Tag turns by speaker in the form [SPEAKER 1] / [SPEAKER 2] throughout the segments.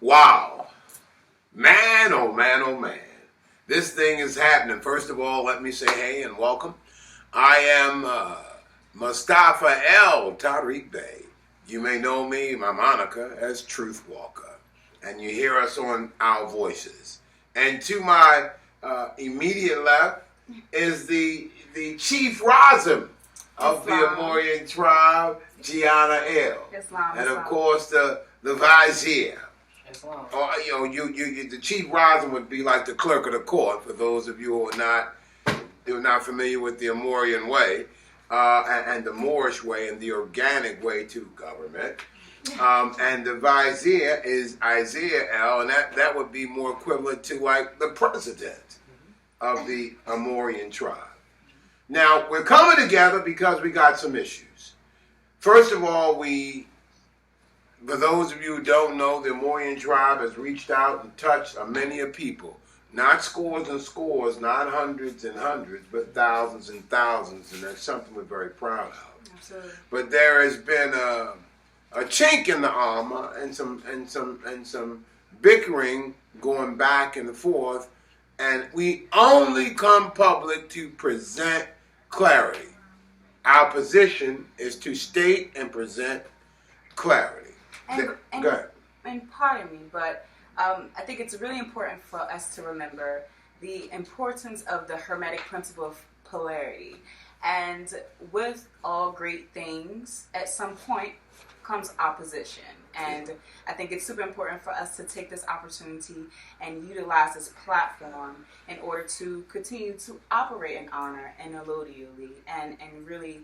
[SPEAKER 1] Wow. Man, oh man, oh man. This thing is happening. First of all, let me say hey and welcome. I am Mustafa El Tariq Bey. You may know me, my moniker, as Truth Walker. And you hear us on Our Voices. And to my immediate left is the Chief Razim of the Ammuurian tribe, Gianna El.
[SPEAKER 2] Islam.
[SPEAKER 1] And of course the Vizier.
[SPEAKER 3] Islam.
[SPEAKER 1] The Chief Razim would be like the clerk of the court for those of you who are not familiar with the Ammuurian way and the Moorish way and the organic way to government. And the Vizier is Isaiah El, and that would be more equivalent to like the president of the Ammuurian tribe. Now, we're coming together because we got some issues. First of all, for those of you who don't know, the Ammuurian tribe has reached out and touched many a people. Not scores and scores, not hundreds and hundreds, but thousands and thousands, and that's something we're very proud of.
[SPEAKER 2] Absolutely.
[SPEAKER 1] But there has been a chink in the armor and some bickering going back and forth, and we only come public to present clarity. Our position is to state and present clarity. Go ahead.
[SPEAKER 2] And pardon me, but I think it's really important for us to remember the importance of the Hermetic principle of polarity. And with all great things, at some point comes opposition. And I think it's super important for us to take this opportunity and utilize this platform in order to continue to operate in honor and elodially and really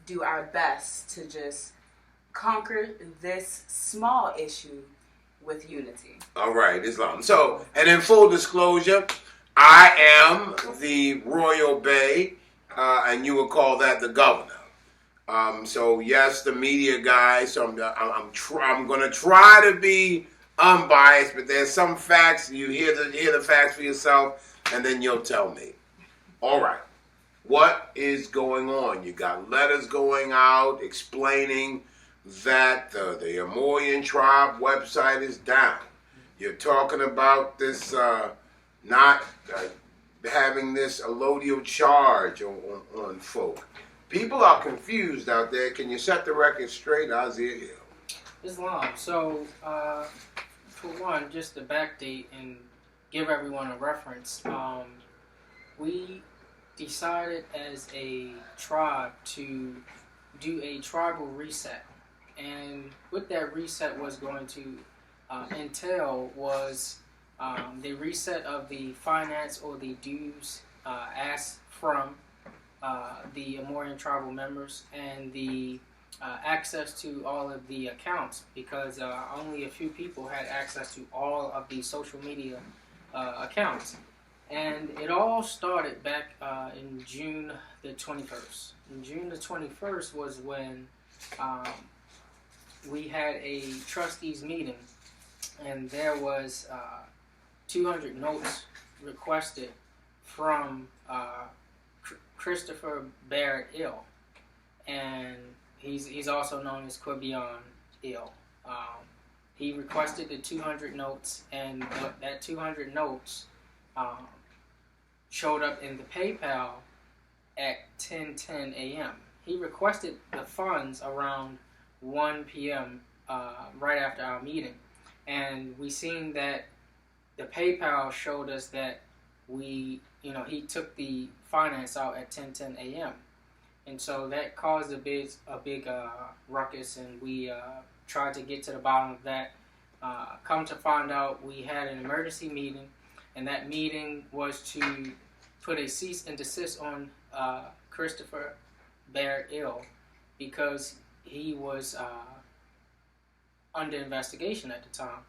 [SPEAKER 2] do our best to just conquer this small issue with unity.
[SPEAKER 1] All right, Islam. So, and in full disclosure, I am the Royal Bey, and you would call that the governor. So yes, the media guy. So I'm going to try to be unbiased, but there's some facts. You hear the facts for yourself, and then you'll tell me. All right, what is going on? You got letters going out explaining that the Ammuurian tribe website is down. You're talking about this not having this allodial charge on folk. People are confused out there. Can you set the record straight, Isaiah Hill?
[SPEAKER 3] Islam. So, for one, just to backdate and give everyone a reference, we decided as a tribe to do a tribal reset. And what that reset was going to entail was the reset of the finance or the dues asked from the Ammuurian tribal members and the access to all of the accounts, because only a few people had access to all of the social media accounts. And it all started back in June the 21st. And June the 21st was when we had a trustees meeting, and there was 200 notes requested from Christopher Barrett Ill, and he's also known as Quibion Ill. He requested the 200 notes, and that 200 notes showed up in the PayPal at 10:10 a.m. He requested the funds around 1 p.m. Right after our meeting, and we seen that the PayPal showed us that he took the finance out at 10:10 a.m. and so that caused a big ruckus, and we tried to get to the bottom of that. Come to find out, we had an emergency meeting, and that meeting was to put a cease and desist on Christopher Barrett Ill, because he was under investigation at the time,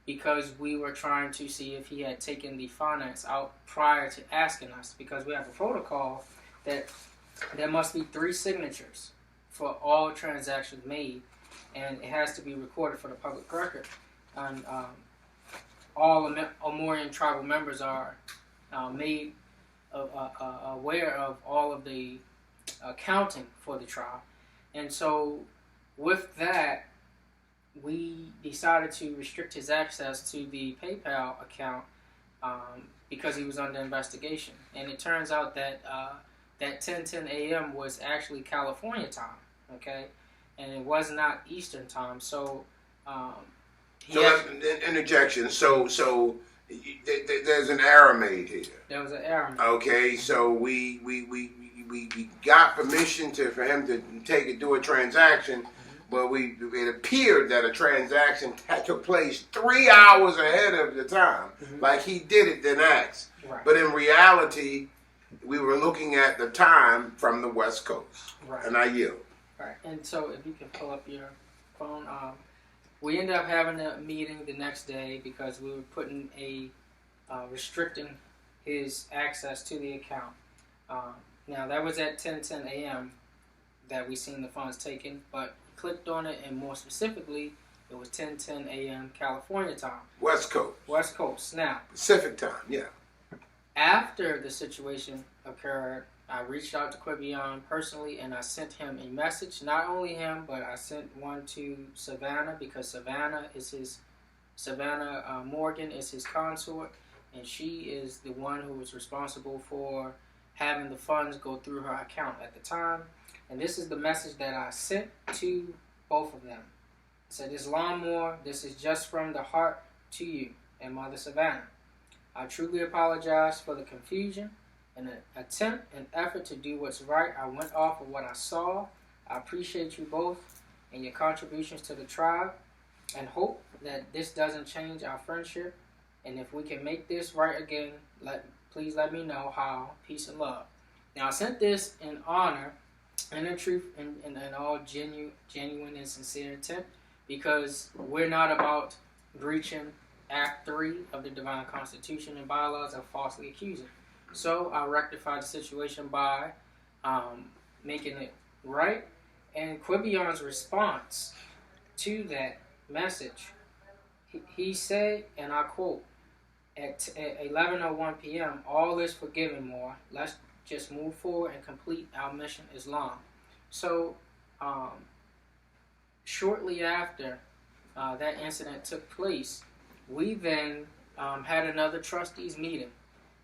[SPEAKER 3] because we were trying to see if he had taken the finance out prior to asking us, because we have a protocol that there must be 3 signatures for all transactions made, and it has to be recorded for the public record. And all Ammuurian tribal members are made aware of all of the accounting for the tribe. And so with that, we decided to restrict his access to the PayPal account because he was under investigation. And it turns out that that 10:10 a.m. was actually California time, okay? And it was not Eastern time. So,
[SPEAKER 1] that's an interjection. So there's an error made here.
[SPEAKER 3] There was an error made.
[SPEAKER 1] Okay, so we got permission for him to do a transaction, but it appeared that a transaction took place 3 hours ahead of the time, like he did it then asked.
[SPEAKER 3] Right.
[SPEAKER 1] But in reality, we were looking at the time from the West Coast,
[SPEAKER 3] right.
[SPEAKER 1] And I yield.
[SPEAKER 3] Right, and so if you can pull up your phone, we ended up having a meeting the next day because we were putting restricting his access to the account. Now that was at 10:10 a.m. that we seen the funds taken, but clicked on it, and more specifically, it was 10:10 a.m. California time.
[SPEAKER 1] West Coast.
[SPEAKER 3] West Coast. Now,
[SPEAKER 1] Pacific time, yeah.
[SPEAKER 3] after the situation occurred, I reached out to Quibion personally, and I sent him a message. Not only him, but I sent one to Savannah, because Savannah Morgan is his consort, and she is the one who was responsible for having the funds go through her account at the time. And this is the message that I sent to both of them. I said, "Islam Moore, this is just from the heart to you and Mother Savannah. I truly apologize for the confusion. In an attempt and effort to do what's right, I went off of what I saw. I appreciate you both and your contributions to the tribe, and hope that this doesn't change our friendship. And if we can make this right again, please let me know how. Peace and love." Now, I sent this in honor and in truth and in all genuine and sincere intent, because we're not about breaching Act 3 of the Divine Constitution and bylaws of falsely accusing. So I rectified the situation by making it right. And Quibion's response to that message, he said, and I quote, at 11:01 p.m., "All is forgiven, more. Let's just move forward and complete our mission, Islam." So shortly after that incident took place, we then had another trustees meeting.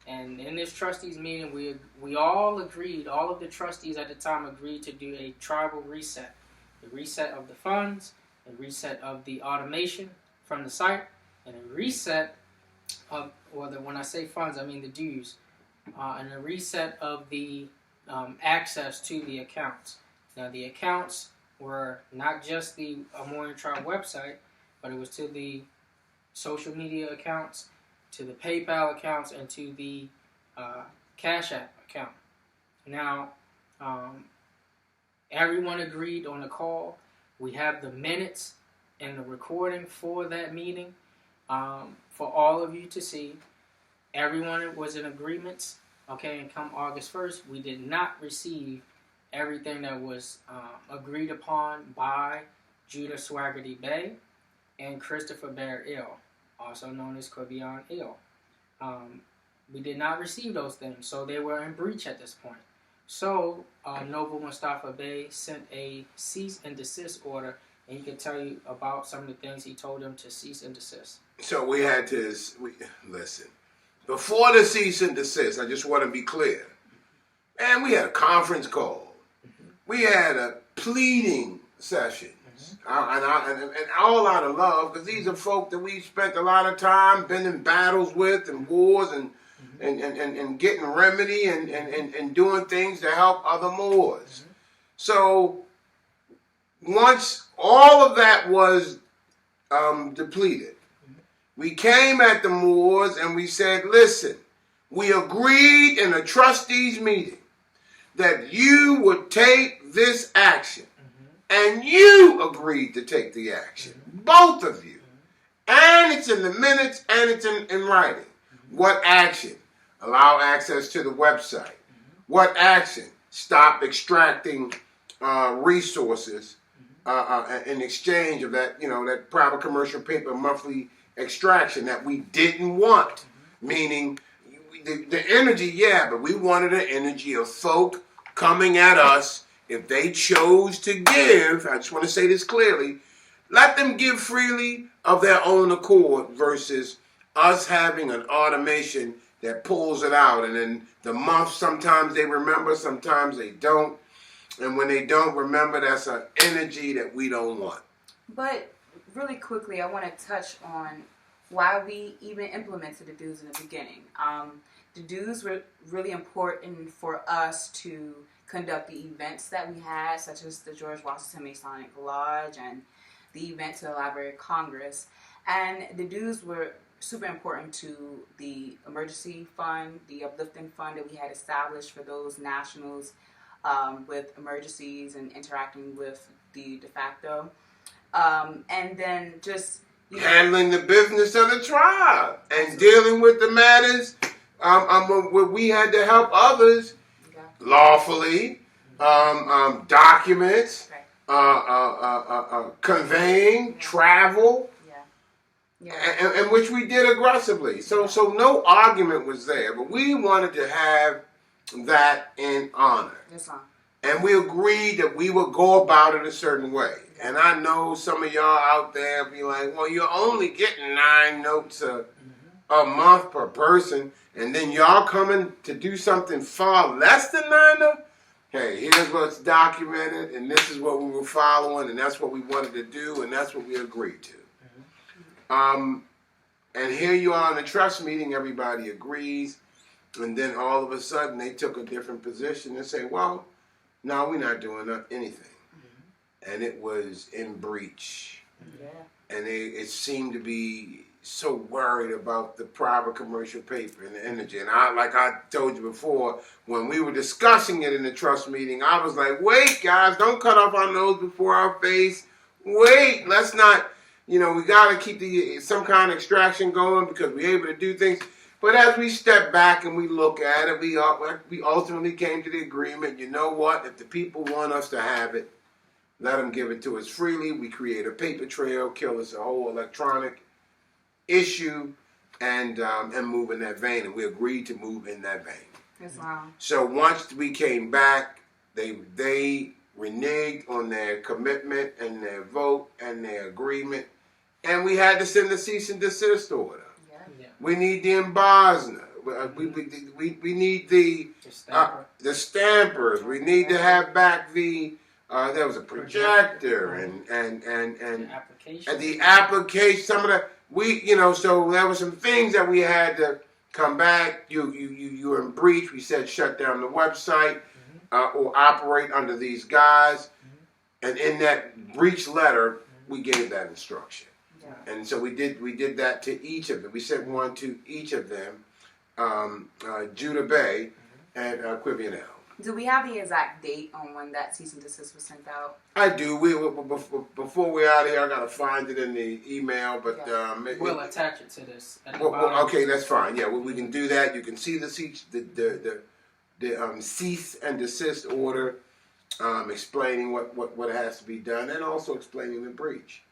[SPEAKER 3] And in this trustees meeting, we all agreed, all of the trustees at the time agreed to do a tribal reset. The reset of the funds, the reset of the automation from the site, and a reset of, when I say funds, I mean the dues, and a reset of the access to the accounts. Now, the accounts were not just the Ammuurian tribe website, but it was to the social media accounts, to the PayPal accounts, and to the Cash App account. Now, everyone agreed on the call. We have the minutes and the recording for that meeting for all of you to see. Everyone was in agreement. Okay, and come August 1st, we did not receive everything that was agreed upon by Judah Swaggerty Bay and Christopher Bear Ill, also known as Quibion Ill. We did not receive those things, so they were in breach at this point. So Noble Mustafa Bey sent a cease and desist order, and he can tell you about some of the things he told them to cease and desist.
[SPEAKER 1] So we had to listen. Before the cease and desist, I just want to be clear. Man, we had a conference call. We had a pleading session. And all out of love, because these are folk that we spent a lot of time been in battles with and wars and getting remedy and doing things to help other Moors. So once all of that was depleted, we came at the Moors and we said, listen, we agreed in a trustees meeting that you would take this action. And you agreed to take the action. Both of you. And it's in the minutes and it's in writing. What action? Allow access to the website. What action? Stop extracting resources in exchange of that, that private commercial paper monthly extraction that we didn't want. Meaning, the energy, yeah, but we wanted an energy of folk coming at us. If they chose to give, I just want to say this clearly, Let them give freely of their own accord versus us having an automation that pulls it out. And then the month, sometimes they remember, sometimes they don't. And when they don't remember, that's an energy that we don't want.
[SPEAKER 2] But really quickly, I want to touch on why we even implemented the dues in the beginning. The dues were really important for us to conduct the events that we had, such as the George Washington Masonic Lodge and the event to the Library of Congress. And the dues were super important to the emergency fund, the uplifting fund that we had established for those nationals with emergencies and interacting with the de facto. And then just
[SPEAKER 1] handling the business of the tribe and dealing with the matters where we had to help others lawfully, documents, conveying, travel, and which we did aggressively. So no argument was there, but we wanted to have that in honor. And we agreed that we would go about it a certain way. And I know some of y'all out there be like, well, you're only getting 9 notes a month per person, and then y'all coming to do something far less than 9 notes? Hey, here's what's documented, and this is what we were following, and that's what we wanted to do, and that's what we agreed to. And here you are in a trust meeting, everybody agrees, and then all of a sudden they took a different position and say, well, no, we're not doing anything. And it was in breach. And it seemed to be so worried about the private commercial paper and the energy. And like I told you before, when we were discussing it in the trust meeting, I was like, wait, guys, don't cut off our nose before our face. Wait, let's not, we got to keep some kind of extraction going because we're able to do things. But as we step back and we look at it, we ultimately came to the agreement, you know what, if the people want us to have it, let them give it to us freely. We create a paper trail, kill us a whole electronic issue, and move in that vein. And we agreed to move in that vein. So once we came back, they reneged on their commitment and their vote and their agreement, and we had to send a cease and desist order. We need the embosner. We need the stampers. We need to have back the there was a projector and the application. Some of the so there were some things that we had to come back. You were in breach. We said shut down the website or operate under these guys. And in that breach letter, we gave that instruction. And so we did that to each of them. We sent one to each of them, Judah Bay and Quibianel.
[SPEAKER 2] Do we have the exact date on when that cease and desist was sent out?
[SPEAKER 1] I do. Before we're out of here, I gotta find it in the email, but
[SPEAKER 3] we'll attach it to this.
[SPEAKER 1] Okay, that's fine. Yeah, we can do that. You can see the cease and desist order, explaining what has to be done, and also explaining the breach.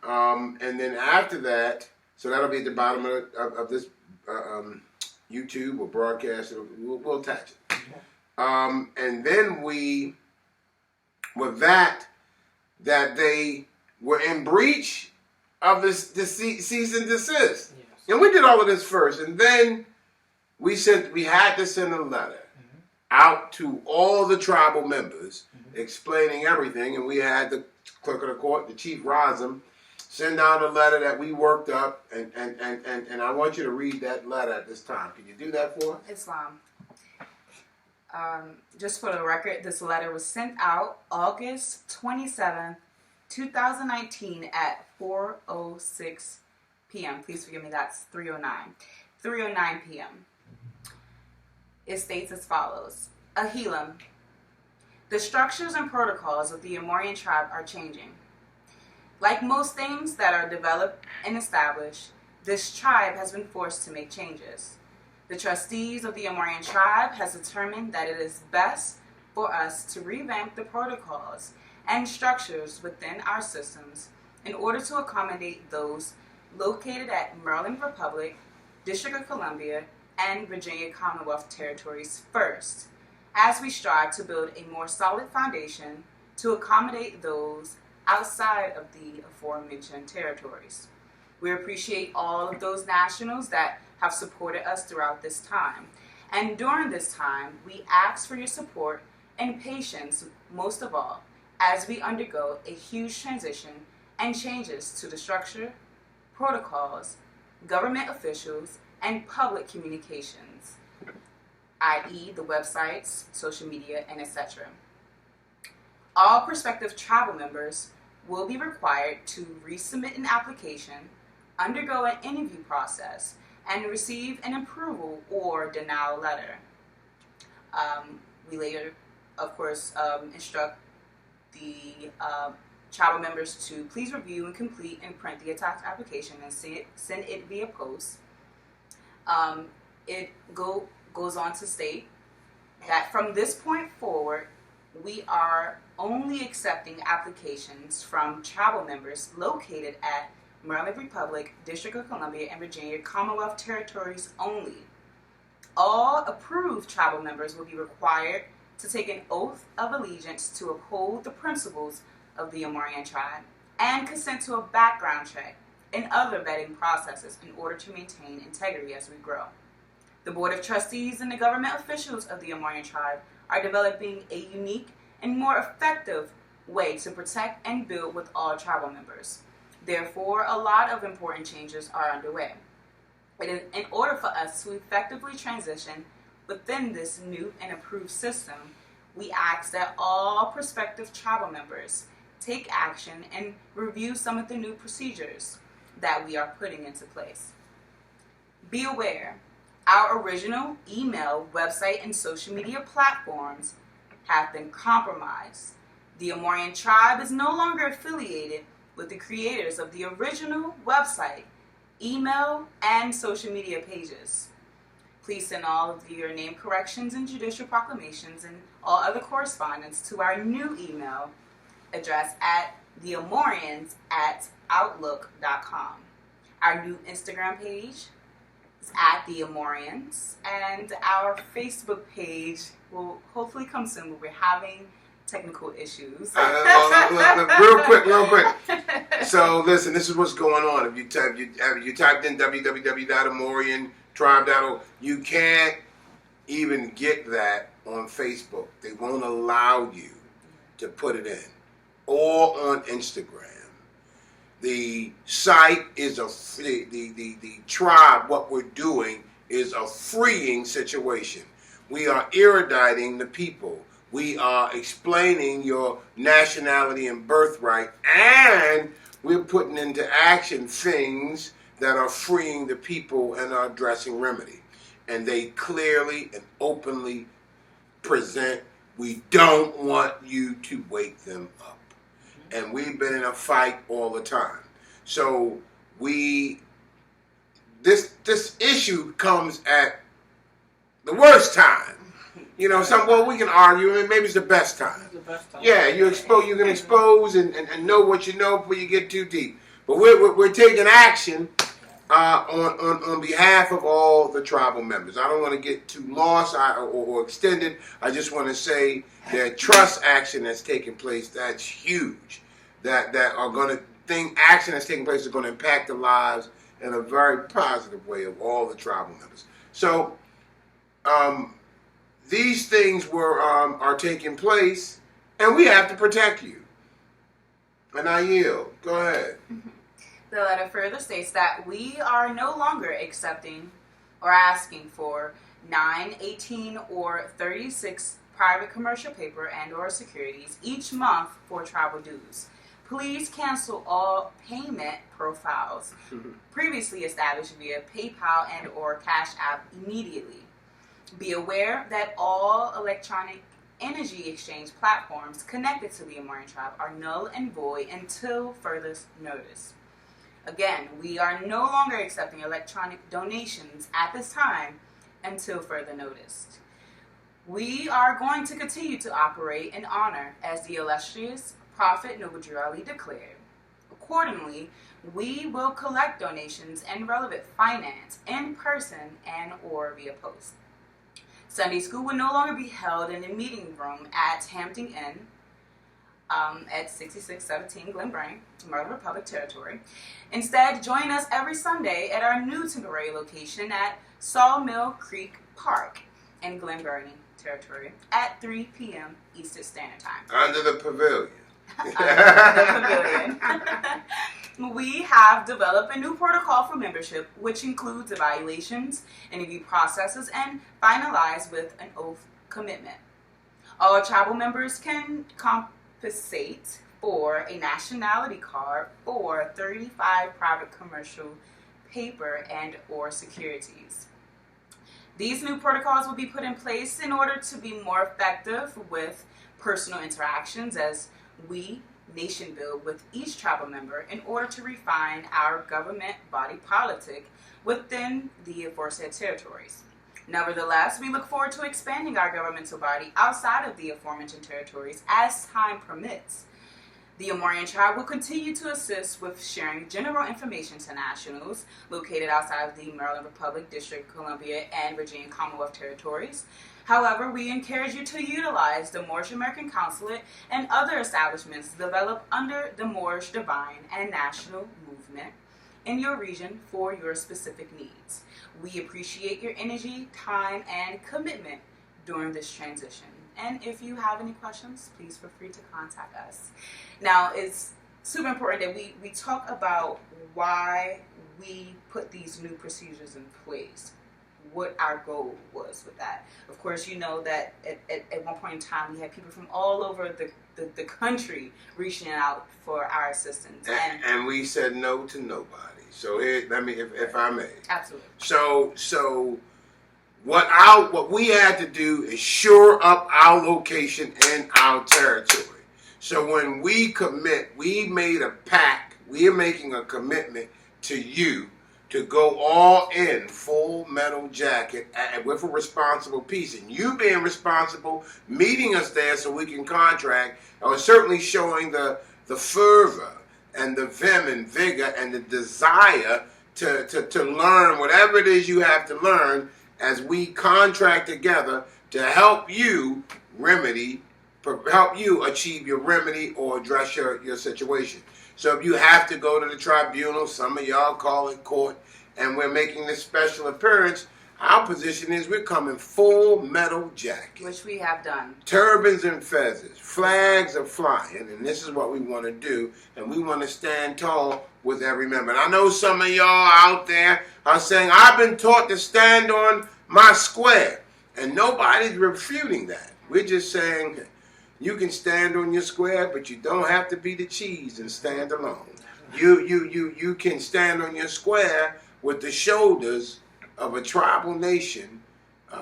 [SPEAKER 1] And then after that, so that'll be at the bottom of this YouTube or broadcast. We'll attach it. And then with that they were in breach of the cease and desist. And we did all of this first, and then we had to send a letter out to all the tribal members explaining everything, and we had the clerk of the court, the chief Razum, send out a letter that we worked up, and I want you to read that letter at this time. Can you do that for us?
[SPEAKER 2] Islam. Just for the record, this letter was sent out August 27th, 2019 at 4:06 p.m. Please forgive me, that's 3:09 p.m. It states as follows. Ahilam. The structures and protocols of the Ammuurian tribe are changing. Like most things that are developed and established, this tribe has been forced to make changes. The trustees of the Ammuurian tribe has determined that it is best for us to revamp the protocols and structures within our systems in order to accommodate those located at Maryland Republic, District of Columbia, and Virginia Commonwealth territories first, as we strive to build a more solid foundation to accommodate those outside of the aforementioned territories. We appreciate all of those nationals that have supported us throughout this time. And during this time, we ask for your support and patience, most of all, as we undergo a huge transition and changes to the structure, protocols, government officials, and public communications, i.e. the websites, social media, and etc. All prospective travel members will be required to resubmit an application, undergo an interview process, and receive an approval or denial letter. We later, of course, instruct the travel members to please review and complete and print the attached application and send it via post. It goes on to state that from this point forward, we are only accepting applications from travel members located at Maryland Republic, District of Columbia, and Virginia Commonwealth territories only. All approved travel members will be required to take an oath of allegiance to uphold the principles of the Ammuurian tribe and consent to a background check and other vetting processes in order to maintain integrity as we grow. The Board of Trustees and the government officials of the Ammuurian tribe are developing a unique and more effective way to protect and build with all tribal members. Therefore, a lot of important changes are underway. In order for us to effectively transition within this new and approved system, we ask that all prospective tribal members take action and review some of the new procedures that we are putting into place. Be aware, our original email, website, and social media platforms have been compromised. The Ammuurian tribe is no longer affiliated with the creators of the original website, email, and social media pages. Please send all of your name corrections and judicial proclamations and all other correspondence to our new email address at theammuurians@outlook.com. Our new Instagram page is at the Ammuurians, and our Facebook page will hopefully come soon, but we're having technical issues.
[SPEAKER 1] Real quick. So listen, this is what's going on. If you typed in www.ammuuriantribe.org, you can't even get that on Facebook. They won't allow you to put it in, or on Instagram. The site is the tribe. What we're doing is a freeing situation. We are eruditing the people. We are explaining your nationality and birthright, and we're putting into action things that are freeing the people and are addressing remedy. And they clearly and openly present, we don't want you to wake them up. And we've been in a fight all the time. So this issue comes at the worst time. You know, we can argue, and maybe it's the best time. Yeah, you can expose and know what you know before you get too deep. But we're taking action on behalf of all the tribal members. I don't want to get too lost or extended. I just want to say that trust action that's taking place, that's huge. Action that's taking place is going to impact the lives in a very positive way of all the tribal members. So, these things are taking place, and we have to protect you. And I yield. Go ahead.
[SPEAKER 2] The letter further states that we are no longer accepting or asking for 9, 18, or 36 private commercial paper and or securities each month for travel dues. Please cancel all payment profiles previously established via PayPal and or Cash App immediately. Be aware that all electronic energy exchange platforms connected to the Ammuurian tribe are null and void until further notice. Again, we are no longer accepting electronic donations at this time until further notice. We are going to continue to operate in honor as the illustrious Prophet Noble Drew Ali declared. Accordingly, we will collect donations and relevant finance in person and or via post. Sunday school will no longer be held in the meeting room at Hampton Inn. at 6617 Glen Burnie, Maryland Republic Territory. Instead, join us every Sunday at our new temporary location at Sawmill Creek Park in Glen Burnie Territory at 3 p.m. Eastern Standard Time.
[SPEAKER 1] Under the pavilion.
[SPEAKER 2] We have developed a new protocol for membership, which includes evaluations, interview processes, and finalized with an oath commitment. All tribal members can compensate for a nationality card or 35 private commercial paper and or securities. These new protocols will be put in place in order to be more effective with personal interactions as we nation build with each tribal member in order to refine our government body politic within the aforesaid territories. Nevertheless, we look forward to expanding our governmental body outside of the aforementioned territories as time permits. The Ammuurian tribe will continue to assist with sharing general information to nationals located outside of the Maryland Republic, District of Columbia, and Virginia Commonwealth territories. However, we encourage you to utilize the Moorish American Consulate and other establishments developed under the Moorish Divine and National Movement in your region for your specific needs. We appreciate your energy, time, and commitment during this transition. And if you have any questions, please feel free to contact us. Now, it's super important that we talk about why we put these new procedures in place, what our goal was with that. Of course, you know that at one point in time, we had people from all over the country reaching out for our assistance.
[SPEAKER 1] And we said no to nobody. So here, let me, if I may.
[SPEAKER 2] Absolutely.
[SPEAKER 1] So what we had to do is shore up our location in our territory. So when we commit, we made a pact. We are making a commitment to you to go all in, full metal jacket, with a responsible piece. And you being responsible, meeting us there so we can contract, or certainly showing the fervor and the vim and vigor and the desire to learn whatever it is you have to learn as we contract together to help you help you achieve your remedy or address your situation. So if you have to go to the tribunal, some of y'all call it court, and we're making this special appearance, our position is we're coming full metal jacket.
[SPEAKER 2] Which we have done.
[SPEAKER 1] Turbans and feathers, flags are flying, and this is what we want to do, and we want to stand tall with every member. And I know some of y'all out there are saying, I've been taught to stand on my square, and nobody's refuting that. We're just saying, you can stand on your square, but you don't have to be the cheese and stand alone. You can stand on your square with the shoulders of a tribal nation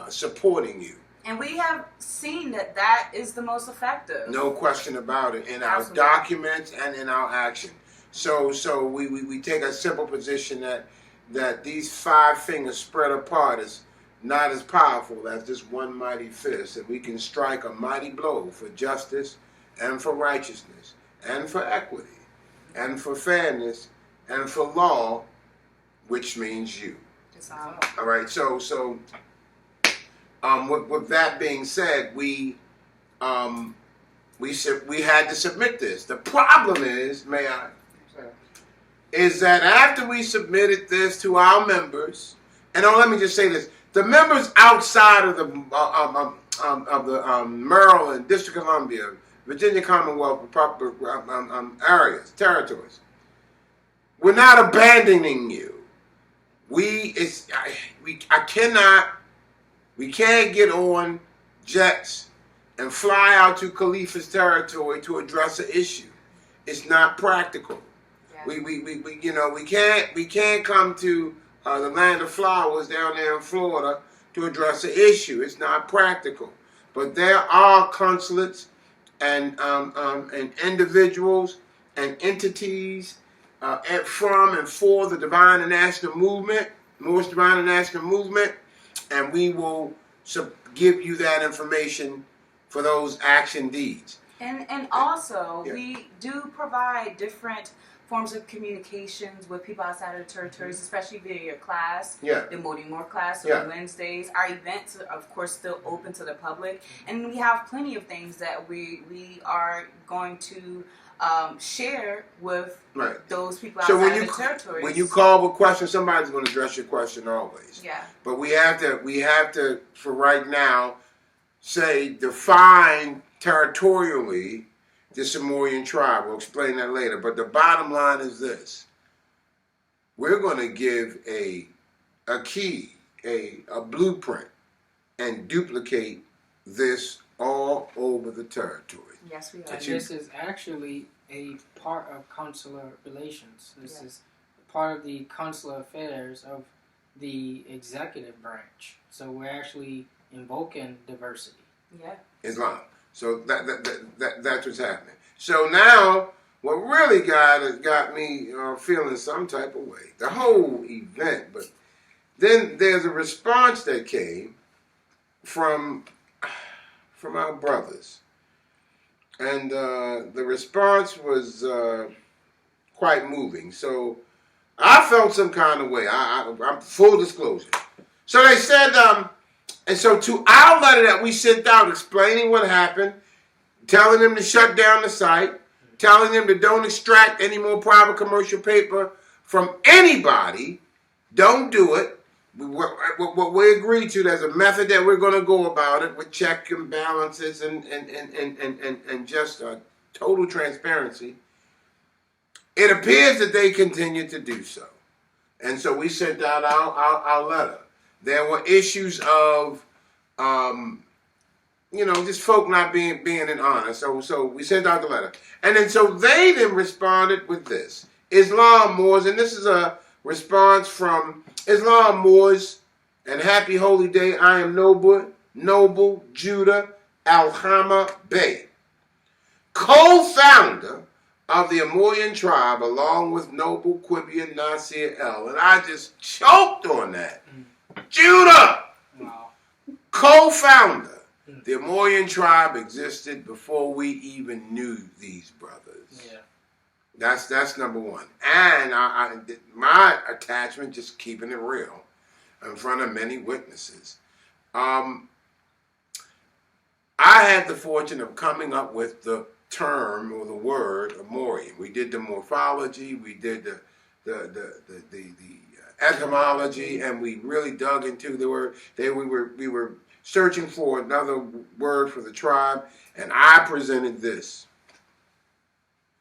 [SPEAKER 1] supporting you.
[SPEAKER 2] And we have seen that is the most effective.
[SPEAKER 1] No question about it, in our
[SPEAKER 2] Absolutely.
[SPEAKER 1] documents and in our action. So we take a simple position that these five fingers spread apart is not as powerful as this one mighty fist, and we can strike a mighty blow for justice and for righteousness and for equity and for fairness and for law, which means you. All right, so with that being said, we had to submit this. The problem is, is that after we submitted this to our members, and let me just say this: the members outside of the Maryland, District of Columbia, Virginia Commonwealth areas, territories, we're not abandoning you. We can't get on jets and fly out to Khalifa's territory to address an issue. It's not practical. Yeah. We can't come to the land of flowers down there in Florida to address an issue. It's not practical. But there are consulates and individuals and entities from and for the Divine and National Movement, Moorish Divine and National Movement, and we will give you that information for those action deeds.
[SPEAKER 2] And also,
[SPEAKER 1] yeah.
[SPEAKER 2] we do provide different forms of communications with people outside of the territories, especially via your class,
[SPEAKER 1] Yeah.
[SPEAKER 2] the Moody More class
[SPEAKER 1] Yeah.
[SPEAKER 2] on Wednesdays. Our events are, of course, still open to the public. And we have plenty of things that we are going to share with
[SPEAKER 1] Right.
[SPEAKER 2] those people
[SPEAKER 1] So
[SPEAKER 2] outside of the territories.
[SPEAKER 1] when you call with questions, somebody's going to address your question always.
[SPEAKER 2] Yeah.
[SPEAKER 1] But we have to for right now say define territorially this Ammuurian tribe. We'll explain that later. But the bottom line is this: we're going to give a key, a blueprint, and duplicate this all over the territory.
[SPEAKER 2] Yes, we are.
[SPEAKER 3] And this is actually a part of consular relations. This
[SPEAKER 2] Yeah.
[SPEAKER 3] is part of the consular affairs of the executive branch. So we're actually invoking diversity.
[SPEAKER 2] Yeah.
[SPEAKER 1] Islam. So that's what's happening. So now, what really got me feeling some type of way, the whole event. But then there's a response that came from our brothers, and the response was quite moving. So I felt some kind of way. I'm full disclosure. So they said, and so to our letter that we sent out explaining what happened, telling them to shut down the site, telling them to don't extract any more private commercial paper from anybody, don't do it. What we agreed to, there's a method that we're going to go about it with check and balances and just total transparency. It appears that they continue to do so. And so we sent out our letter. There were issues of, just folk not being in honor. So we sent out the letter. And then so they then responded with this. Islam Moors, and this is a response from Islam Moors, and happy holy day. I am Noble Judah Al-Hama Bey, co-founder of the Ammuurian tribe, along with Noble Quibian Nasir El. And I just choked on that. Judah!
[SPEAKER 3] Wow.
[SPEAKER 1] Co-founder. The Ammuurian tribe existed before we even knew these brothers.
[SPEAKER 3] Yeah.
[SPEAKER 1] That's number one. And my attachment, just keeping it real, in front of many witnesses. I had the fortune of coming up with the term or the word Ammuurian. We did the morphology, we did the etymology, and we really dug into the word. We were searching for another word for the tribe, and I presented this.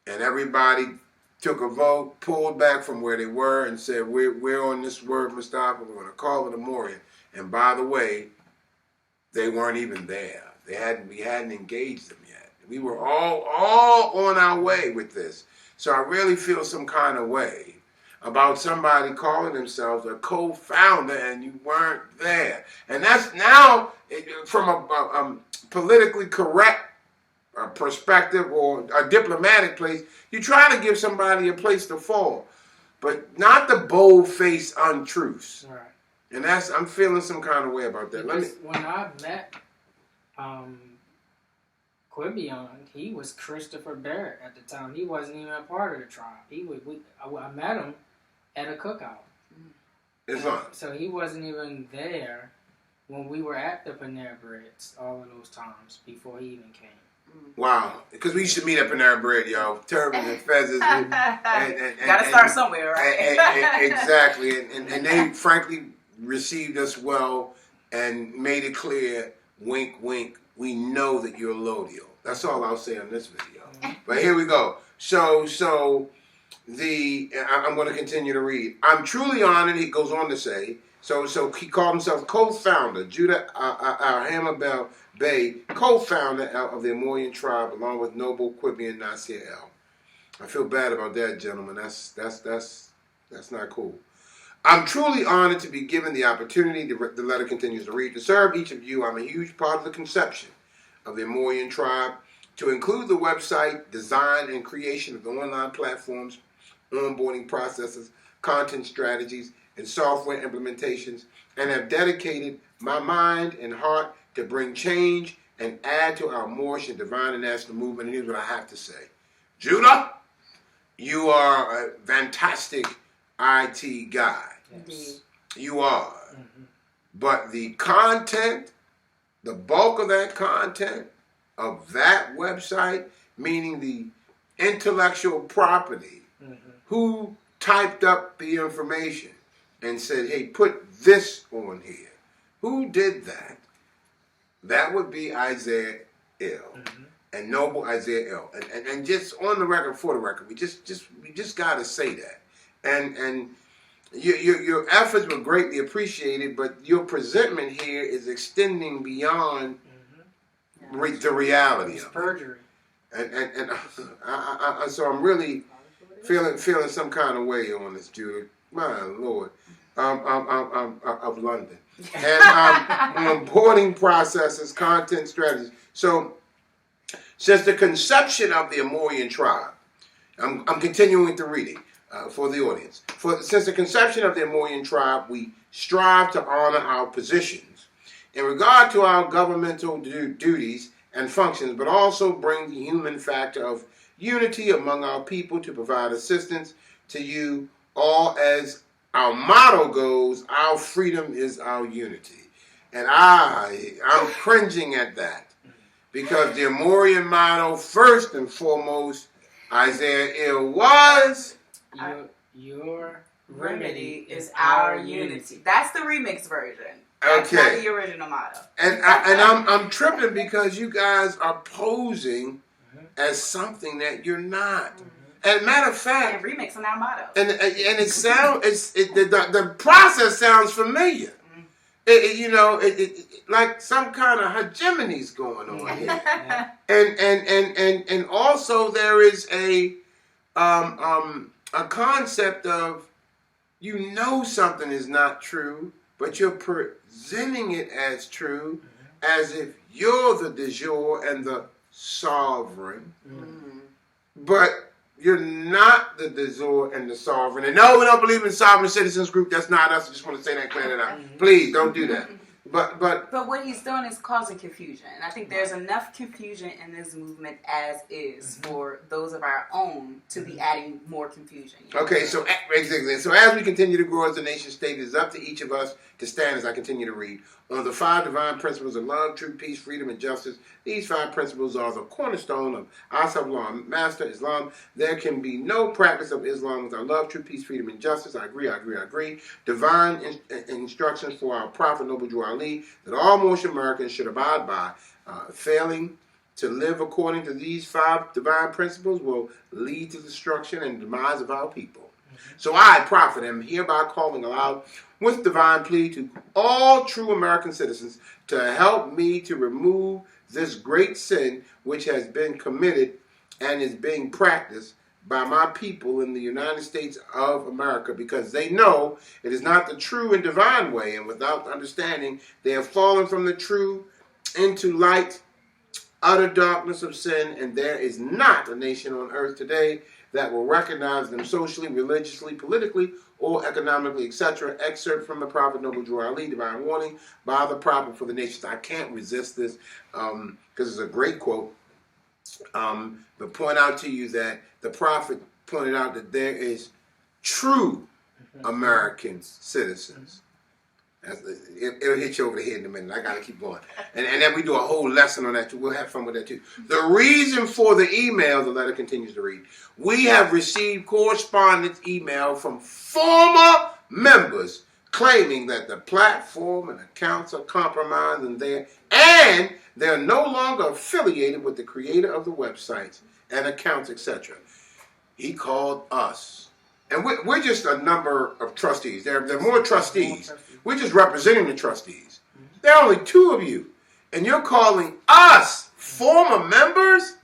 [SPEAKER 1] And everybody took a vote, pulled back from where they were, and said, we're on this word, Mustafa, we're going to call it Ammuurian. And by the way, they weren't even there. We hadn't engaged them yet. We were all on our way with this. So I really feel some kind of way about somebody calling themselves a co-founder and you weren't there. And that's now, from a politically correct perspective or a diplomatic place, you try to give somebody a place to fall, but not the bold-faced untruths.
[SPEAKER 3] Right.
[SPEAKER 1] And I'm feeling some kind of way about that.
[SPEAKER 3] When I met Quibian, he was Christopher Barrett at the time. He wasn't even a part of the tribe. I met him at a cookout.
[SPEAKER 1] Islam.
[SPEAKER 3] So he wasn't even there when we were at the Panera Breads all of those times before he even came.
[SPEAKER 1] Wow. Because we used to meet at Panera Bread, y'all. Turbans and feathers.
[SPEAKER 2] Gotta start somewhere, right?
[SPEAKER 1] Exactly. And they, frankly, received us well and made it clear, wink, wink, we know that you're Lodial. That's all I'll say on this video. But here we go. So I'm going to continue to read. I'm truly honored, he goes on to say, so he called himself co-founder, Judah Al-Hama Bey, co-founder of the Ammuurian tribe, along with Noble Quibian Nasir El. I feel bad about that, gentlemen. That's not cool. I'm truly honored to be given the opportunity, the letter continues to read, to serve each of you. I'm a huge part of the conception of the Ammuurian tribe, to include the website, design, and creation of the online platforms, onboarding processes, content strategies, and software implementations, and have dedicated my mind and heart to bring change and add to our Moorish and divine and national movement. And here's what I have to say. Judah, you are a fantastic IT guy.
[SPEAKER 2] Indeed.
[SPEAKER 1] You are. But the content, the bulk of that content of that website, meaning the intellectual property, who typed up the information and said, hey, put this on here. Who did that? That would be Isaiah L. And Noble Isaiah L. And just on the record, for the record, we just got to say that. And your efforts were greatly appreciated, but your presentment here is extending beyond the reality of it.
[SPEAKER 3] Perjury.
[SPEAKER 1] And so I'm really feeling some kind of way on this, Judah. My Lord, of London, and onboarding processes, content strategies. So, since the conception of the Ammuurian tribe, I'm continuing the reading for the audience. Since the conception of the Ammuurian tribe, we strive to honor our positions in regard to our governmental duties and functions, but also bring the human factor of unity among our people to provide assistance to you all. As our motto goes, our freedom is our unity. And I'm cringing at that, because the Ammuurian motto, first and foremost, Isaiah L. was,
[SPEAKER 3] your
[SPEAKER 2] remedy is our unity. That's the remix version.
[SPEAKER 1] Okay.
[SPEAKER 2] That's not the original motto.
[SPEAKER 1] And I'm tripping because you guys are posing as something that you're not. And matter of fact,
[SPEAKER 2] and remixing our motto.
[SPEAKER 1] And it sounds the process sounds familiar. It like some kind of hegemony's going on here. And also there is a concept of something is not true, but you're presenting it as true, as if you're the de jure and the sovereign. But you're not the de jure and the sovereign. And no, we don't believe in sovereign citizens group. That's not us. I just want to say that, clear that out. Please don't do that. But
[SPEAKER 2] what he's doing is causing confusion. And I think there's enough confusion in this movement as is for those of our own to be adding more confusion.
[SPEAKER 1] Okay, so exactly. So as we continue to grow as a nation state, it is up to each of us to stand, as I continue to read, on the 5 divine principles of love, truth, peace, freedom, and justice. These 5 principles are the cornerstone of our Islam, Master Islam. There can be no practice of Islam without love, truth, peace, freedom, and justice. I agree. Divine instructions for our Prophet, Noble Drew Ali, that all most Americans should abide by. Failing to live according to these 5 divine principles will lead to destruction and demise of our people. So I, Prophet, am hereby calling aloud with divine plea to all true American citizens to help me to remove this great sin which has been committed and is being practiced by my people in the United States of America, because they know it is not the true and divine way, and without understanding they have fallen from the true into light, utter darkness of sin, and there is not a nation on earth today that will recognize them socially, religiously, politically, or economically, etc. Excerpt from the Prophet Noble Drew Ali, Divine Warning by the Prophet for the Nations. I can't resist this because it's a great quote. But point out to you that the Prophet pointed out that there is true American citizens. It'll hit you over the head in a minute. I got to keep going. And then we do a whole lesson on that too. We'll have fun with that too. The reason for the email, the letter continues to read, we have received correspondence email from former members claiming that the platform and accounts are compromised and they're no longer affiliated with the creator of the websites and accounts, etc. He called us. And we're just a number of trustees. There are more trustees. We're just representing the trustees. There are only 2 of you. And you're calling us former members?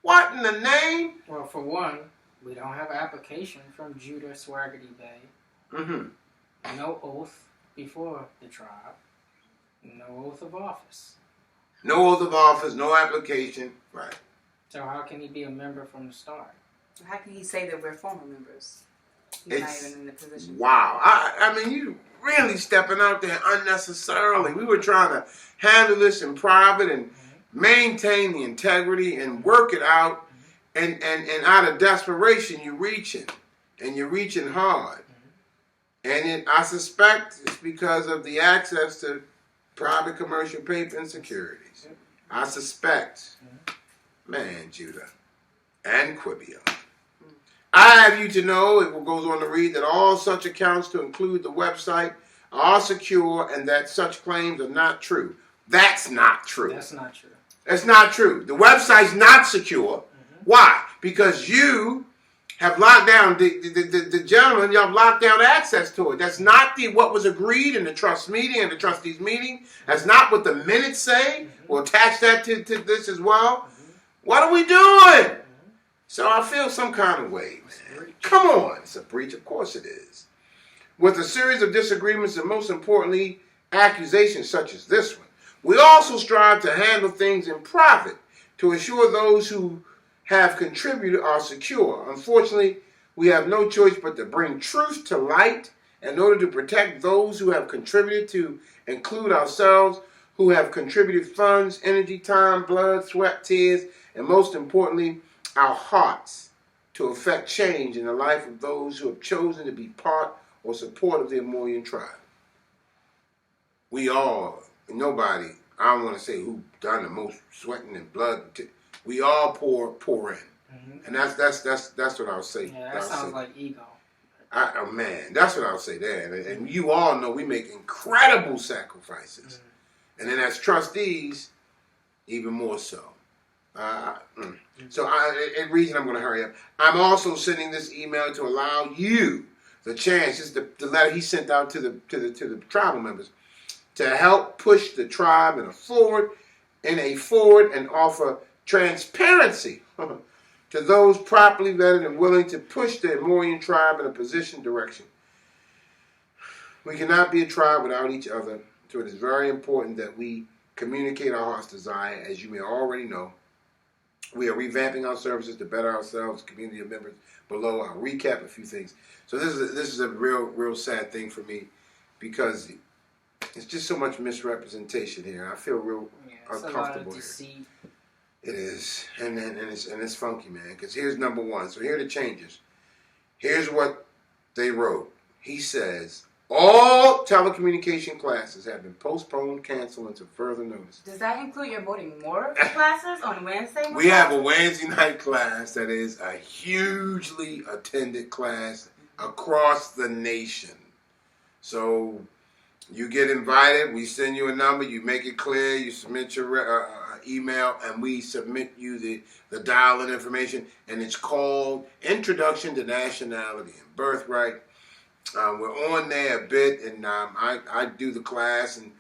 [SPEAKER 1] What in the name?
[SPEAKER 3] Well, for one, we don't have an application from Judah Swaggerty Bay. No oath before the tribe. No oath of office.
[SPEAKER 1] No oath of office, no application. Right.
[SPEAKER 3] So how can he be a member from the start?
[SPEAKER 2] How can he say that we're former members? He's not even in the position.
[SPEAKER 1] Wow. I mean, you really stepping out there unnecessarily. We were trying to handle this in private and maintain the integrity and work it out. and out of desperation, you're reaching, and you're reaching hard. And I suspect it's because of the access to private commercial paper and securities. I suspect, man, Judah and Quibia. I have you to know, it goes on to read, that all such accounts, to include the website, are secure and that such claims are not true. That's not true.
[SPEAKER 3] That's not true.
[SPEAKER 1] That's not true. The website's not secure. Why? Because you have locked down, the gentleman, you have locked down access to it. That's not what was agreed in the trust meeting and the trustees meeting. That's not what the minutes say. We'll attach that to this as well. What are we doing? So I feel some kind of way, man. Come on. It's a breach. Of course it is. With a series of disagreements and most importantly, accusations such as this one, we also strive to handle things in private to ensure those who have contributed are secure. Unfortunately, we have no choice but to bring truth to light in order to protect those who have contributed, to include ourselves, who have contributed funds, energy, time, blood, sweat, tears, and most importantly, our hearts, to effect change in the life of those who have chosen to be part or support of the Ammuurian tribe. We all, nobody, I don't want to say who done the most sweating and blood. We all pour in, and that's what I'll say.
[SPEAKER 3] Yeah, that sounds like ego.
[SPEAKER 1] Oh man, that's what I'll say there. And you all know we make incredible sacrifices, and then as trustees, even more so. So, in reason I'm going to hurry up. I'm also sending this email to allow you the chance. This is the letter he sent out to the tribal members to help push the tribe in a forward and offer transparency to those properly vetted and willing to push the Ammuurian tribe in a position direction. We cannot be a tribe without each other, so it is very important that we communicate our heart's desire. As you may already know, we are revamping our services to better ourselves, community of members below. I'll recap a few things. So this is a real sad thing for me, because it's just so much misrepresentation here. I feel real uncomfortable here.
[SPEAKER 3] Deceit.
[SPEAKER 1] It is, and it's funky, man. Because here's number one. So here are the changes. Here's what they wrote. He says, all telecommunication classes have been postponed, canceled until further notice.
[SPEAKER 2] Does that include your voting more classes on Wednesday?
[SPEAKER 1] We have a Wednesday night class that is a hugely attended class across the nation. So you get invited, we send you a number, you make it clear, you submit your email, and we submit you the dial-in information, and it's called Introduction to Nationality and Birthright. We're on there a bit, and I do the class, and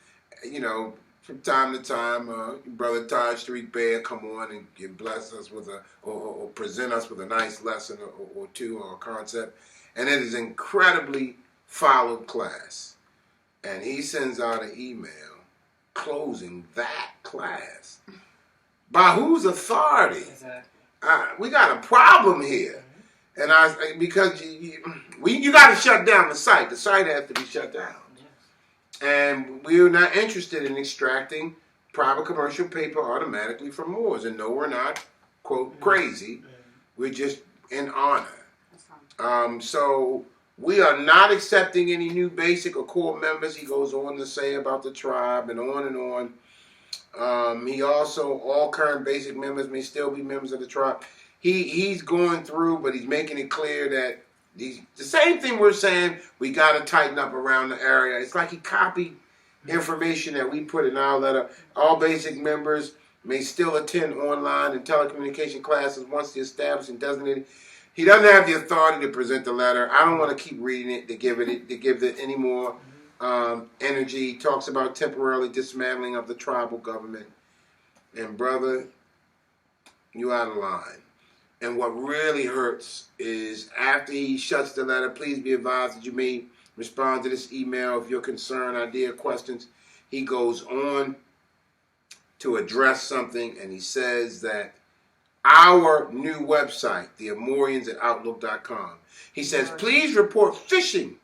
[SPEAKER 1] from time to time, Brother Taj Street Bear come on and bless us with or present us with a nice lesson or two or a concept, and it is an incredibly followed class. And he sends out an email closing that class. By whose authority? Exactly. We got a problem here. And because you got to shut down the site. The site has to be shut down. Yes. And we're not interested in extracting private commercial paper automatically from Moors. And no, we're not, quote, crazy. We're just in honor. So we are not accepting any new basic or core members, he goes on to say about the tribe, and on and on. He also, all current basic members may still be members of the tribe. He's going through, but he's making it clear that the same thing we're saying, we got to tighten up around the area. It's like he copied information that we put in our letter. All basic members may still attend online and telecommunication classes once they're established and designated. He doesn't have the authority to present the letter. I don't want to keep reading it to give it any more energy. He talks about temporarily dismantling of the tribal government. And brother, you out of line. And what really hurts is after he shuts the letter, please be advised that you may respond to this email if your concern, idea, questions. He goes on to address something, and he says that our new website, the Ammuurians at Outlook.com, he says, please report phishing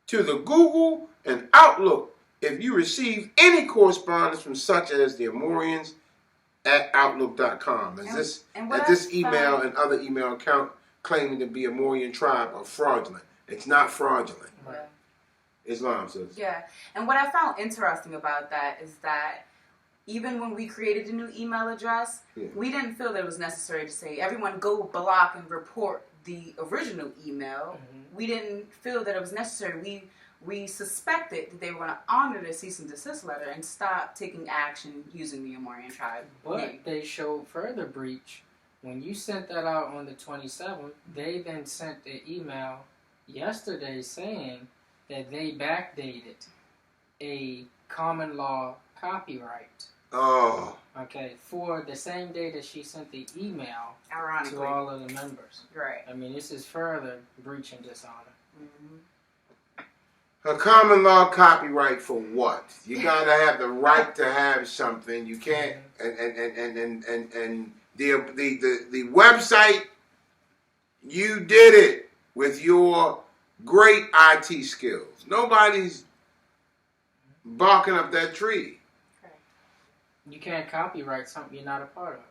[SPEAKER 1] to the Google and Outlook if you receive any correspondence from such as the Ammuurians at outlook.com. This email and other email account claiming to be Ammuurian tribe are fraudulent. It's not fraudulent.
[SPEAKER 2] Yeah.
[SPEAKER 1] Islam says.
[SPEAKER 2] Yeah. And what I found interesting about that is that even when we created a new email address, we didn't feel that it was necessary to say, everyone go block and report the original email. We didn't feel that it was necessary. We suspected that they were going to honor the cease and desist letter and stop taking action using the Ammuurian tribe name.
[SPEAKER 3] But they showed further breach. When you sent that out on the 27th, they then sent the email yesterday saying that they backdated a common law copyright.
[SPEAKER 1] Oh.
[SPEAKER 3] Okay, for the same day that she sent the email
[SPEAKER 2] Ironically.
[SPEAKER 3] to all of the members.
[SPEAKER 2] Right.
[SPEAKER 3] I mean, this is further breach and dishonor.
[SPEAKER 1] A common law copyright for what? You gotta have the right to have something. You can't, and the website, you did it with your great IT skills. Nobody's barking up that tree.
[SPEAKER 3] You can't copyright something you're not a part of.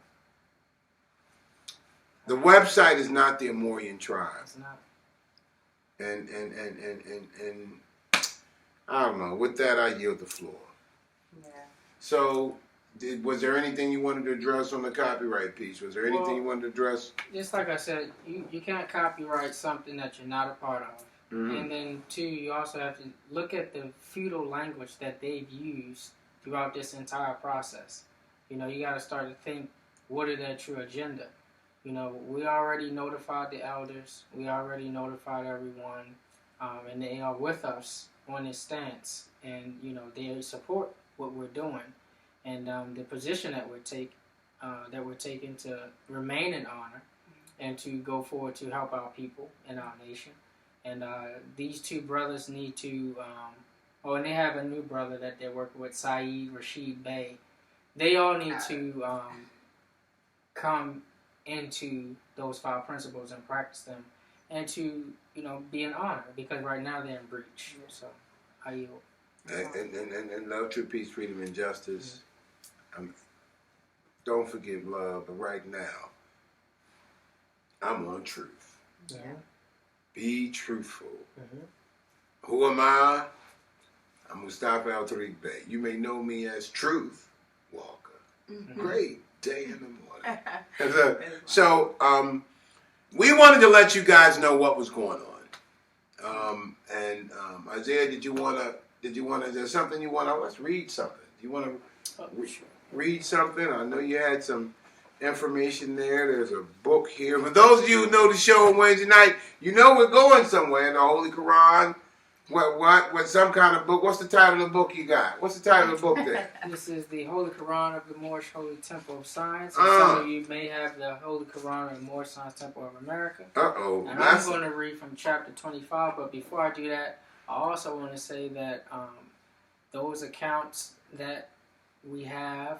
[SPEAKER 1] The website is not the Ammuurian tribe.
[SPEAKER 3] It's not.
[SPEAKER 1] And I don't know. With that, I yield the floor.
[SPEAKER 2] Yeah.
[SPEAKER 1] So, was there anything you wanted to address on the copyright piece? Was there anything you wanted to address?
[SPEAKER 3] Just like I said, you can't copyright something that you're not a part of. And then, two, you also have to look at the feudal language that they've used throughout this entire process. You know, you got to start to think, what is their true agenda? You know, we already notified the elders. We already notified everyone. And they are with us on this stance. And, you know, they support what we're doing. And the position that we're taking to remain in honor and to go forward to help our people and our nation. And these two brothers need to... and they have a new brother that they're working with, Saeed Rashid Bey. They all need to come into those 5 principles and practice them, and to, you know, be in honor, because right now they're in breach. So I yield.
[SPEAKER 1] And love, true peace, freedom, and justice. Don't forget love, but right now, I'm on truth.
[SPEAKER 3] Yeah.
[SPEAKER 1] Be truthful. Who am I? I'm Mustafa Al-Tariq Bey. You may know me as Truth Walker. Great day in the morning. So, we wanted to let you guys know what was going on. Isaiah, did you want to, is there something you want to, let's read something. Do you want to read something? I know you had some information there. There's a book here. For those of you who know the show on Wednesday night, you know we're going somewhere in the Holy Quran. What some kind of book? What's the title of the book you got? What's the title of the book there?
[SPEAKER 3] This is the Holy Quran of the Moorish Holy Temple of Science. And some of you may have the Holy Quran of the Moorish Science Temple of America. And I'm going to read from chapter 25, but before I do that, I also want to say that those accounts that we have,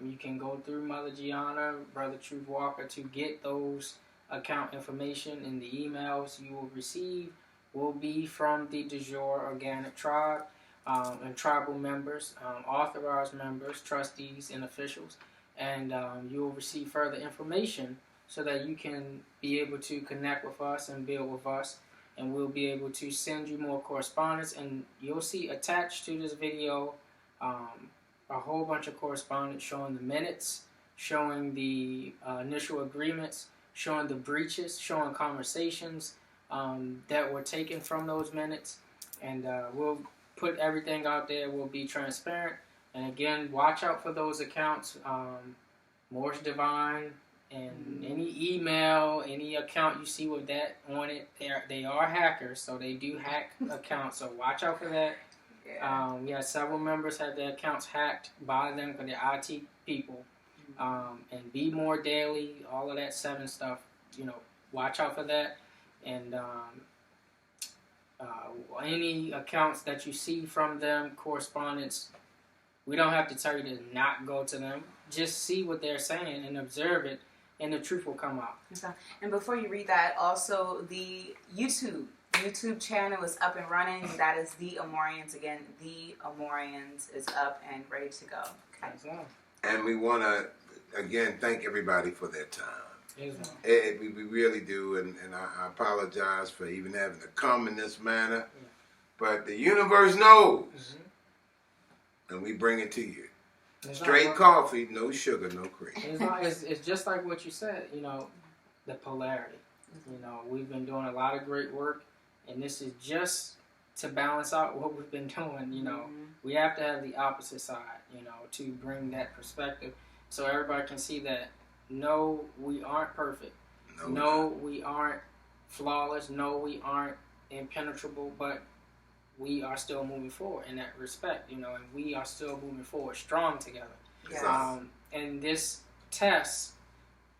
[SPEAKER 3] you can go through Mother Gianna, Brother Truth Walker to get those account information, in the emails you will receive will be from the de jure organic tribe and tribal members, authorized members, trustees, and officials. And you will receive further information so that you can be able to connect with us and build with us. And we'll be able to send you more correspondence. And you'll see attached to this video a whole bunch of correspondence showing the minutes, showing the initial agreements, showing the breaches, showing conversations that were taken from those minutes, and we'll put everything out there. We'll be transparent, and again, watch out for those accounts, Moorish Divine, and any email, any account you see with that on it. They are hackers, so they do hack accounts. So watch out for that. Yeah. We had several members have their accounts hacked by them because they're IT people, and Be More Daily, all of that 7 stuff. You know, watch out for that. And any accounts that you see from them, correspondence, we don't have to tell you to not go to them. Just see what they're saying and observe it, and the truth will come out.
[SPEAKER 2] And before you read that, also the YouTube channel is up and running. That is The Ammuurians. Again, The Ammuurians is up and ready to go. Okay.
[SPEAKER 1] And we want to again, thank everybody for their time.
[SPEAKER 3] Islam.
[SPEAKER 1] We really do, and I apologize for even having to come in this manner. But the universe knows, and we bring it to you. Straight coffee, no sugar, no cream.
[SPEAKER 3] It's just like what you said, the polarity. We've been doing a lot of great work, and this is just to balance out what we've been doing. We have to have the opposite side, to bring that perspective so everybody can see that, no, we aren't perfect. No, we aren't flawless. No, we aren't impenetrable, but we are still moving forward in that respect, and we are still moving forward strong together.
[SPEAKER 1] Yes.
[SPEAKER 3] And this test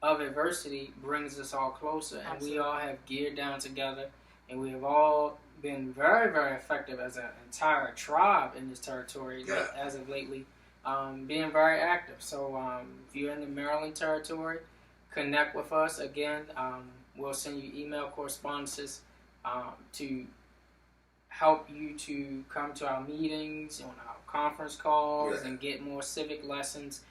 [SPEAKER 3] of adversity brings us all closer, and we all have geared down together, and we have all been very, very effective as an entire tribe in this territory as of lately, being very active. So if you're in the Maryland territory, connect with us. Again, we'll send you email correspondences to help you to come to our meetings, on our conference calls, and get more civic lessons.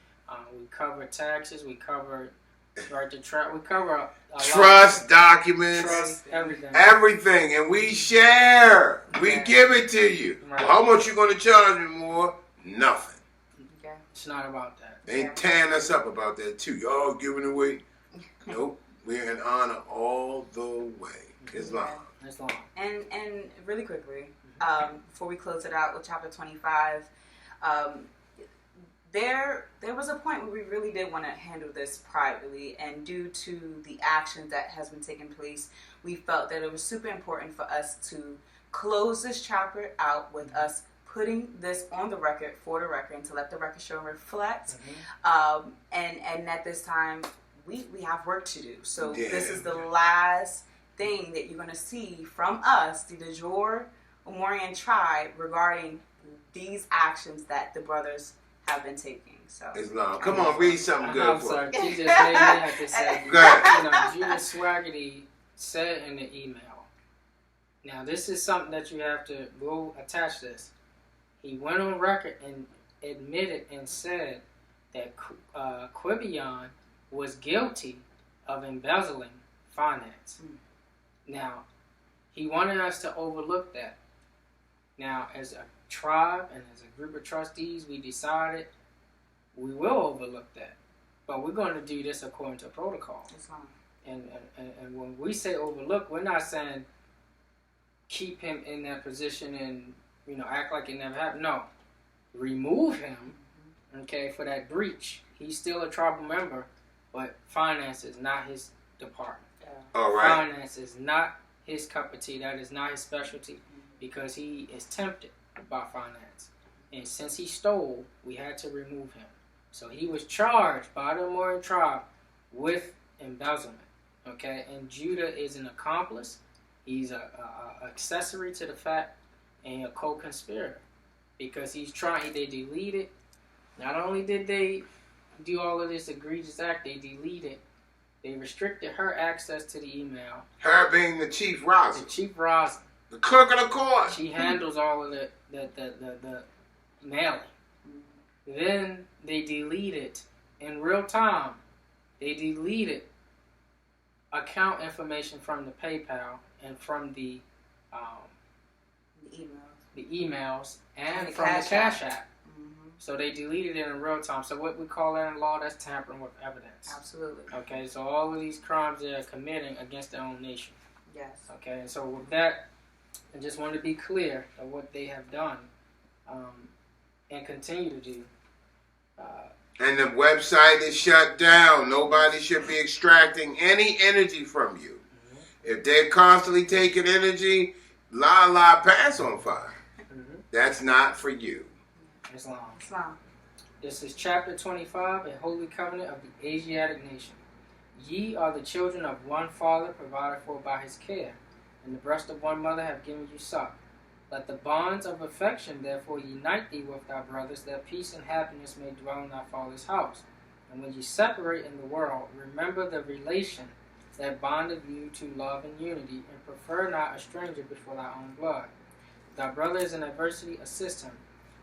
[SPEAKER 3] We cover taxes. We cover we cover a
[SPEAKER 1] trust documents,
[SPEAKER 3] everything,
[SPEAKER 1] and we share. We give it to you.
[SPEAKER 3] Right.
[SPEAKER 1] Well, how much you going to charge me more? Nothing.
[SPEAKER 3] Okay. It's not about that.
[SPEAKER 1] They tearing us up about that too. Y'all giving away? Nope. We're in honor all the way. Islam.
[SPEAKER 2] And really quickly, before we close it out with chapter 25, there was a point where we really did want to handle this privately, and due to the action that has been taking place, we felt that it was super important for us to close this chapter out with us putting this on the record, for the record, and to let the record show and reflect. And at this time, we have work to do. So this is the last thing that you're going to see from us, the de jure Ammuurian tribe, regarding these actions that the brothers have been taking. So
[SPEAKER 1] Islam. Come on, read something good
[SPEAKER 3] I'm
[SPEAKER 1] for
[SPEAKER 3] sorry,
[SPEAKER 1] us.
[SPEAKER 3] she just made me have to say.
[SPEAKER 1] Go ahead.
[SPEAKER 3] Judah Swaggerty said in the email. Now, this is something that you have to go attach this. He went on record and admitted and said that Quibion was guilty of embezzling finance. Now, he wanted us to overlook that. Now, as a tribe and as a group of trustees, we decided we will overlook that. But we're going to do this according to protocol. And when we say overlook, we're not saying keep him in that position and act like it never happened. No. Remove him, for that breach. He's still a tribal member, but finance is not his department.
[SPEAKER 1] All right.
[SPEAKER 3] Finance is not his cup of tea. That is not his specialty, because he is tempted by finance. And since he stole, we had to remove him. So he was charged by the Ammuurian tribe with embezzlement. Okay? And Judah is an accomplice. He's a accessory to the fact, and a co-conspirator. Because they deleted, not only did they do all of this egregious act, they restricted her access to the email.
[SPEAKER 1] Her being the chief rosin.
[SPEAKER 3] The chief rosin.
[SPEAKER 1] The clerk of the court.
[SPEAKER 3] She handles all of the mailing. Then they deleted, in real time, account information from the PayPal and from the emails and from the Cash App. So they deleted it in real time. So what we call that in law, that's tampering with evidence.
[SPEAKER 2] Absolutely.
[SPEAKER 3] Okay, so all of these crimes they're committing against their own nation.
[SPEAKER 2] Yes.
[SPEAKER 3] Okay, and so with that, I just want to be clear of what they have done and continue to do.
[SPEAKER 1] And the website is shut down. Nobody should be extracting any energy from you. If they're constantly taking energy, pass on fire. That's not for you.
[SPEAKER 3] Islam. This is chapter 25, a holy covenant of the Asiatic nation. Ye are the children of one father, provided for by his care, and the breast of one mother have given you suck. Let the bonds of affection therefore unite thee with thy brothers, that peace and happiness may dwell in thy father's house. And when you separate in the world, remember the relation that bonded you to love and unity, and prefer not a stranger before thy own blood. If thy brother is in adversity, assist him.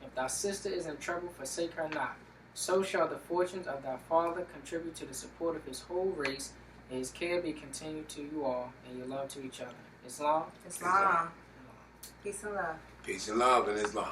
[SPEAKER 3] If thy sister is in trouble, forsake her not. So shall the fortunes of thy father contribute to the support of his whole race, and his care be continued to you all, and your love to each other. Islam?
[SPEAKER 2] Islam. Peace and love.
[SPEAKER 1] Peace and love in Islam.